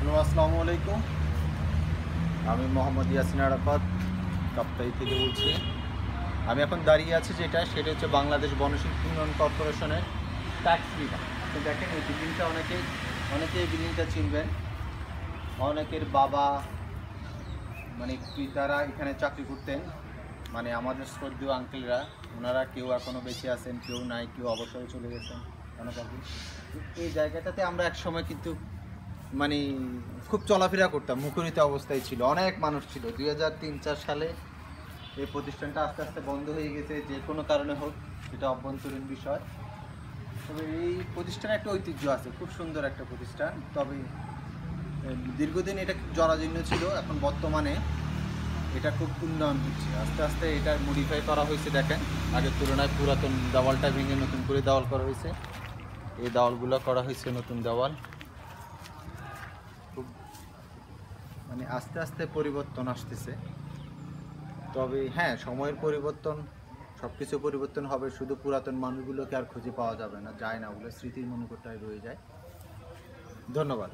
Hello, আসসালামু আলাইকুম। আমি মোহাম্মদ ইয়াসিন আরাফাত কাপ্তাই থেকে বলছি। আমি এখন দাঁড়িয়ে আছি সেটা হচ্ছে বাংলাদেশ বনশিল্প উন্নয়ন কর্পোরেশনের ট্যাক্স বিভাগ। আপনি দেখেন এই বিল্ডিংটা অনেকে এই বিল্ডিংটা চিনবেন। অনেকের বাবা মানে পিতারা এখানে চাকরি করতেন, মানে আমাদের শ্রদ্ধেয় আঙ্কেলরা। ওনারা কেউ এখনও বেঁচে আছেন, কেউ নাই, কেউ অবসরে চলে গেছেন অনেক আগে। এই জায়গাটাতে আমরা একসময় কিন্তু মানে খুব চলাফেরা করতাম, মুখরিত অবস্থায় ছিল, অনেক মানুষ ছিল। 2003-4 সালে এই প্রতিষ্ঠানটা আস্তে আস্তে বন্ধ হয়ে গেছে, যে কোনো কারণে হোক, এটা অভ্যন্তরীণ বিষয়। তবে এই প্রতিষ্ঠানে একটা ঐতিহ্য আছে, খুব সুন্দর একটা প্রতিষ্ঠান। তবে দীর্ঘদিন এটা খুব জরাজীর্ণ ছিল, এখন বর্তমানে এটা খুব উন্নয়ন হচ্ছে। আস্তে আস্তে এটা মডিফাই করা হয়েছে। দেখেন, আগের তুলনায় পুরাতন দেওয়ালটা ভেঙে নতুন করে দেওয়াল করা হয়েছে। এই দেওয়ালগুলো করা হয়েছে নতুন দেওয়াল। খুব মানে আস্তে আস্তে পরিবর্তন আসতেছে। তবে হ্যাঁ, সময়ের পরিবর্তন, সব কিছু পরিবর্তন হবে, শুধু পুরাতন মানুষগুলোকে আর খুঁজে পাওয়া যাবে না, যায় না, ওগুলো স্মৃতির মনোকরটাই রয়ে যায়। ধন্যবাদ।